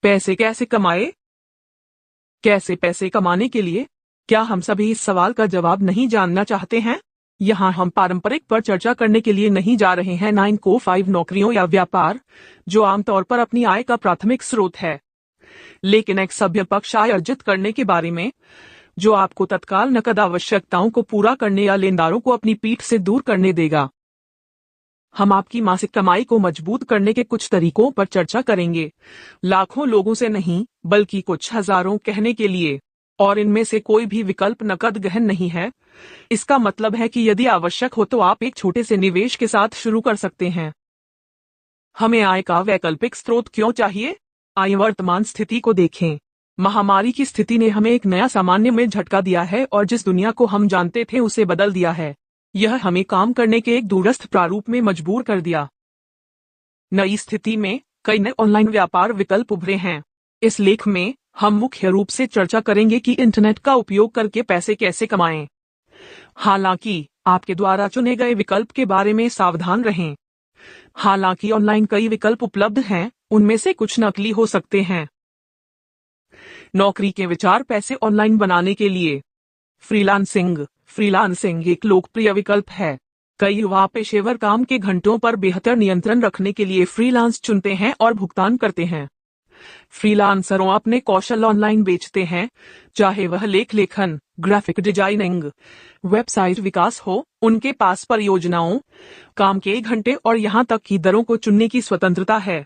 पैसे कैसे कमाए? कैसे पैसे कमाने के लिए? क्या हम सभी इस सवाल का जवाब नहीं जानना चाहते हैं? यहाँ हम पारंपरिक पर चर्चा करने के लिए नहीं जा रहे हैं 9 को 5 नौकरियों या व्यापार, जो आमतौर पर अपनी आय का प्राथमिक स्रोत है, लेकिन एक सभ्य पक्ष आय अर्जित करने के बारे में, जो आपको तत्काल नकद आवश्यकताओं को पूरा करने या लेनदारों को अपनी पीठ से दूर करने देगा। हम आपकी मासिक कमाई को मजबूत करने के कुछ तरीकों पर चर्चा करेंगे, लाखों लोगों से नहीं बल्कि कुछ हजारों कहने के लिए, और इनमें से कोई भी विकल्प नकद गहन नहीं है। इसका मतलब है कि यदि आवश्यक हो तो आप एक छोटे से निवेश के साथ शुरू कर सकते हैं। हमें आय का वैकल्पिक स्रोत क्यों चाहिए? आइए वर्तमान स्थिति को देखें। महामारी की स्थिति ने हमें एक नया सामान्य में झटका दिया है और जिस दुनिया को हम जानते थे उसे बदल दिया है। यह हमें काम करने के एक दूरस्थ प्रारूप में मजबूर कर दिया। नई स्थिति में कई नए ऑनलाइन व्यापार विकल्प उभरे हैं। इस लेख में हम मुख्य रूप से चर्चा करेंगे कि इंटरनेट का उपयोग करके पैसे कैसे कमाएं। हालांकि आपके द्वारा चुने गए विकल्प के बारे में सावधान रहें। हालांकि ऑनलाइन कई विकल्प उपलब्ध हैं, उनमें से कुछ नकली हो सकते हैं। नौकरी के विचार पैसे ऑनलाइन बनाने के लिए। फ्रीलांसिंग एक लोकप्रिय विकल्प है। कई युवा पेशेवर काम के घंटों पर बेहतर नियंत्रण रखने के लिए फ्रीलांस चुनते हैं और भुगतान करते हैं। फ्रीलांसरों अपने कौशल ऑनलाइन बेचते हैं, चाहे वह लेखन, ग्राफिक डिजाइनिंग, वेबसाइट विकास हो। उनके पास परियोजनाओं, काम के घंटे और यहाँ तक कि दरों को चुनने की स्वतंत्रता है।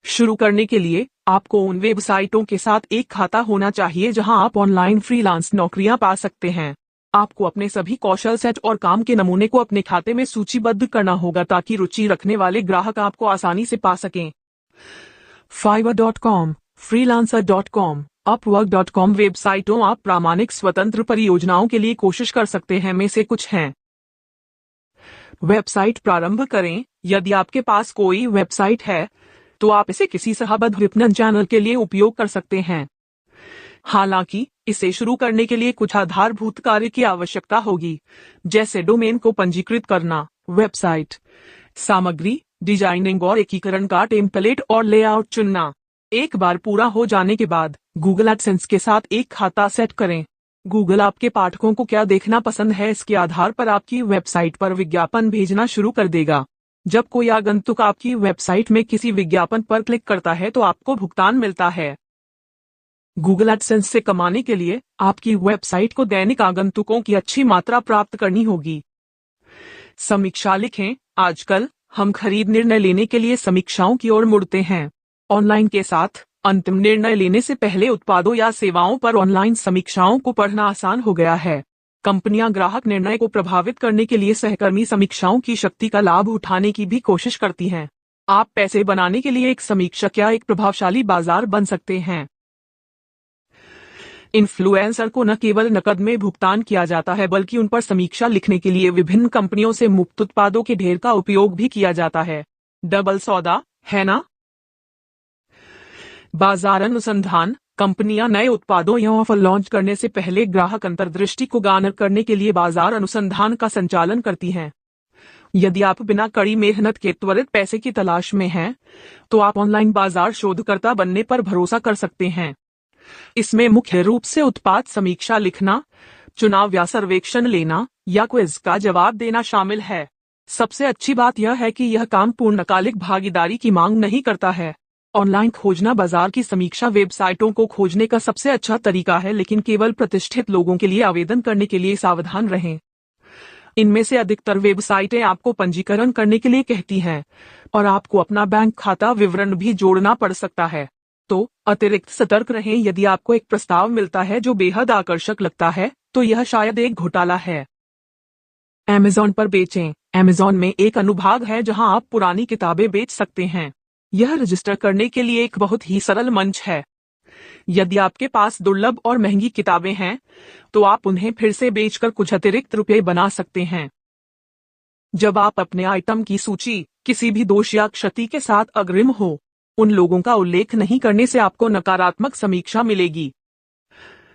शुरू करने के लिए आपको उन वेबसाइटों के साथ एक खाता होना चाहिए जहां आप ऑनलाइन फ्रीलांस नौकरियां पा सकते हैं। आपको अपने सभी कौशल सेट और काम के नमूने को अपने खाते में सूचीबद्ध करना होगा ताकि रुचि रखने वाले ग्राहक आपको आसानी से पा सकें। Fiverr.com, Freelancer.com, Upwork.com वेबसाइटों आप प्रामाणिक स्वतंत्र परियोजनाओं के लिए कोशिश कर सकते हैं में से कुछ हैं। वेबसाइट प्रारंभ करें। यदि आपके पास कोई वेबसाइट है तो आप इसे किसी सहबद्ध विपणन चैनल के लिए उपयोग कर सकते हैं। हालांकि इसे शुरू करने के लिए कुछ आधारभूत कार्य की आवश्यकता होगी, जैसे डोमेन को पंजीकृत करना, वेबसाइट सामग्री, डिजाइनिंग और एकीकरण का टेम्पलेट और लेआउट चुनना। एक बार पूरा हो जाने के बाद गूगल एडसेंस के साथ एक खाता सेट करें। गूगल आपके पाठकों को क्या देखना पसंद है इसके आधार पर आपकी वेबसाइट पर विज्ञापन भेजना शुरू कर देगा। जब कोई आगंतुक आपकी वेबसाइट में किसी विज्ञापन पर क्लिक करता है तो आपको भुगतान मिलता है। गूगल एडसेंस से कमाने के लिए आपकी वेबसाइट को दैनिक आगंतुकों की अच्छी मात्रा प्राप्त करनी होगी। समीक्षा लिखें। आजकल हम खरीद निर्णय लेने के लिए समीक्षाओं की ओर मुड़ते हैं। ऑनलाइन के साथ अंतिम निर्णय लेने से पहले उत्पादों या सेवाओं पर ऑनलाइन समीक्षाओं को पढ़ना आसान हो गया है। कंपनियां ग्राहक निर्णय को प्रभावित करने के लिए सहकर्मी समीक्षाओं की शक्ति का लाभ उठाने की भी कोशिश करती हैं। आप पैसे बनाने के लिए एक समीक्षक या एक प्रभावशाली बाजार बन सकते हैं। इन्फ्लुएंसर को न केवल नकद में भुगतान किया जाता है बल्कि उन पर समीक्षा लिखने के लिए विभिन्न कंपनियों से मुफ्त उत्पादों के ढेर का उपयोग भी किया जाता है। डबल सौदा, है ना? बाजार अनुसंधान। कंपनियां नए उत्पादों या ऑफर लॉन्च करने से पहले ग्राहक अंतर्दृष्टि को गार्नर करने के लिए बाजार अनुसंधान का संचालन करती हैं। यदि आप बिना कड़ी मेहनत के त्वरित पैसे की तलाश में हैं, तो आप ऑनलाइन बाजार शोधकर्ता बनने पर भरोसा कर सकते हैं। इसमें मुख्य रूप से उत्पाद समीक्षा लिखना, चुनाव या सर्वेक्षण लेना या क्विज का जवाब देना शामिल है। सबसे अच्छी बात यह है कि यह काम पूर्णकालिक भागीदारी की मांग नहीं करता है। ऑनलाइन खोजना बाजार की समीक्षा वेबसाइटों को खोजने का सबसे अच्छा तरीका है, लेकिन केवल प्रतिष्ठित लोगों के लिए आवेदन करने के लिए सावधान रहें। इनमें से अधिकतर वेबसाइटें आपको पंजीकरण करने के लिए कहती हैं और आपको अपना बैंक खाता विवरण भी जोड़ना पड़ सकता है। तो अतिरिक्त सतर्क रहें। यदि आपको एक प्रस्ताव मिलता है जो बेहद आकर्षक लगता है तो यह शायद एक घोटाला है। Amazon पर बेचें। Amazon में एक अनुभाग है जहां आप पुरानी किताबें बेच सकते हैं। यह रजिस्टर करने के लिए एक बहुत ही सरल मंच है। यदि आपके पास दुर्लभ और महंगी किताबें हैं तो आप उन्हें फिर से बेचकर कुछ अतिरिक्त रुपए बना सकते हैं। जब आप अपने आइटम की सूची किसी भी दोष या क्षति के साथ अग्रिम हो, उन लोगों का उल्लेख नहीं करने से आपको नकारात्मक समीक्षा मिलेगी।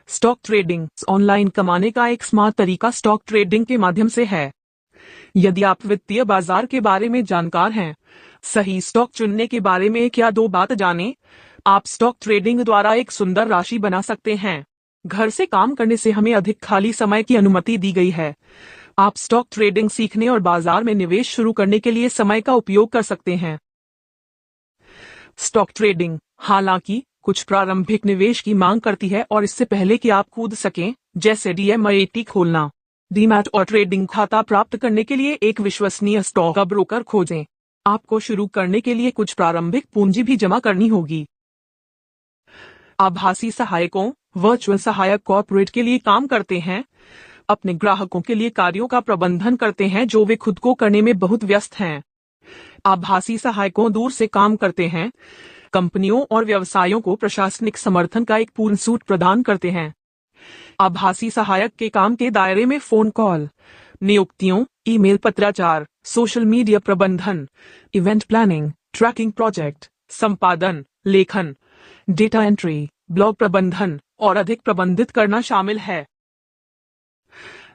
Stock trading. ऑनलाइन कमाने का एक स्मार्ट तरीका स्टॉक ट्रेडिंग के माध्यम से है। यदि आप वित्तीय बाजार के बारे में जानकार हैं, सही स्टॉक चुनने के बारे में क्या दो बात जानें। आप स्टॉक ट्रेडिंग द्वारा एक सुंदर राशि बना सकते हैं। घर से काम करने से हमें अधिक खाली समय की अनुमति दी गई है। आप स्टॉक ट्रेडिंग सीखने और बाजार में निवेश शुरू करने के लिए समय का उपयोग कर सकते हैं। स्टॉक ट्रेडिंग हालांकि कुछ प्रारंभिक निवेश की मांग करती है और इससे पहले कि आप कूद सकें, जैसे डीएमएटी खोलना, डीमैट और ट्रेडिंग खाता प्राप्त करने के लिए एक विश्वसनीय स्टॉक ब्रोकर खोजें। आपको शुरू करने के लिए कुछ प्रारंभिक पूंजी भी जमा करनी होगी। आभासी सहायकों वर्चुअल सहायक कॉर्पोरेट के लिए काम करते हैं, अपने ग्राहकों के लिए कार्यों का प्रबंधन करते हैं जो वे खुद को करने में बहुत व्यस्त हैं। आभासी सहायकों दूर से काम करते हैं, कंपनियों और व्यवसायों को प्रशासनिक समर्थन का एक पूर्ण सूट प्रदान करते हैं। आभासी सहायक के काम के दायरे में फोन कॉल, नियुक्तियों, ईमेल पत्राचार, सोशल मीडिया प्रबंधन, इवेंट प्लानिंग, ट्रैकिंग प्रोजेक्ट, संपादन, लेखन, डेटा एंट्री, ब्लॉग प्रबंधन और अधिक प्रबंधित करना शामिल है।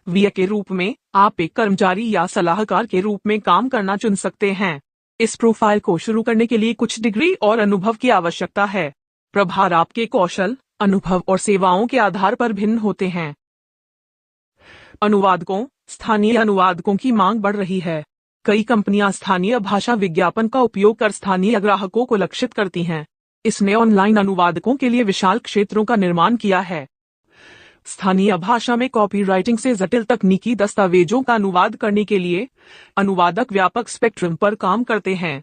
वीए के रूप में आप एक कर्मचारी या सलाहकार के रूप में काम करना चुन सकते हैं। इस प्रोफाइल को शुरू करने के लिए कुछ डिग्री और अनुभव की आवश्यकता है। प्रभार आपके कौशल, अनुभव और सेवाओं के आधार पर भिन्न होते हैं। अनुवादकों स्थानीय अनुवादकों की मांग बढ़ रही है। कई कंपनियां स्थानीय भाषा विज्ञापन का उपयोग कर स्थानीय ग्राहकों को लक्षित करती हैं। इसने ऑनलाइन अनुवादकों के लिए विशाल क्षेत्रों का निर्माण किया है। स्थानीय भाषा में कॉपीराइटिंग से जटिल तकनीकी दस्तावेजों का अनुवाद करने के लिए अनुवादक व्यापक स्पेक्ट्रम पर काम करते हैं।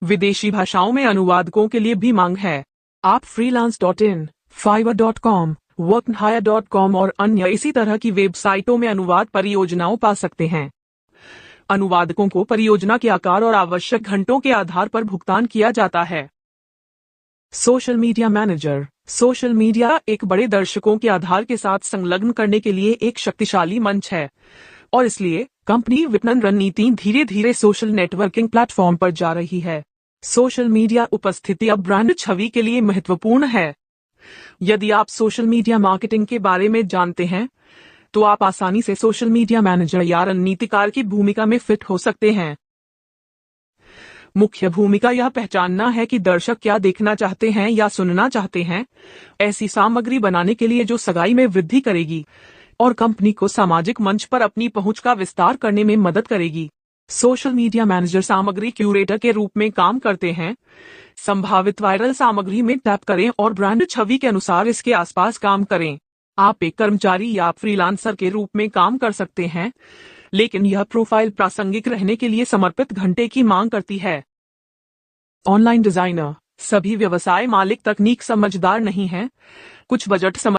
विदेशी भाषाओं में अनुवादकों के लिए भी मांग है। आप freelance.in, fiverr.com, worknhire.com और अन्य इसी तरह की वेबसाइटों में अनुवाद परियोजनाओं पा सकते हैं। अनुवादकों को परियोजना के आकार और आवश्यक घंटों के आधार पर भुगतान किया जाता है। Social media manager social media एक बड़े दर्शकों के आधार के साथ संलग्न करने के लिए एक शक्तिशाली मंच है और इसलिए कंपनी विपणन रणनीति धीरे धीरे सोशल नेटवर्किंग प्लेटफॉर्म पर जा रही है। सोशल मीडिया उपस्थिति अब ब्रांड छवि के लिए महत्वपूर्ण है। यदि आप सोशल मीडिया मार्केटिंग के बारे में जानते हैं तो आप आसानी से सोशल मीडिया मैनेजर या रणनीतिकार की भूमिका में फिट हो सकते हैं। मुख्य भूमिका यह पहचानना है कि दर्शक क्या देखना चाहते हैं या सुनना चाहते हैं, ऐसी सामग्री बनाने के लिए जो सगाई में वृद्धि करेगी और कंपनी को सामाजिक मंच पर अपनी पहुंच का विस्तार करने में मदद करेगी। सोशल मीडिया मैनेजर सामग्री क्यूरेटर के रूप में काम करते हैं। संभावित वायरल सामग्री में टैप करें और ब्रांड छवि के अनुसार इसके आसपास काम करें। आप एक कर्मचारी या फ्रीलांसर के रूप में काम कर सकते हैं, लेकिन यह प्रोफाइल प्रासंगिक रहने के लिए समर्पित घंटे की मांग करती है। ऑनलाइन डिजाइनर सभी व्यवसाय मालिक तकनीक समझदार नहीं हैं। कुछ बजट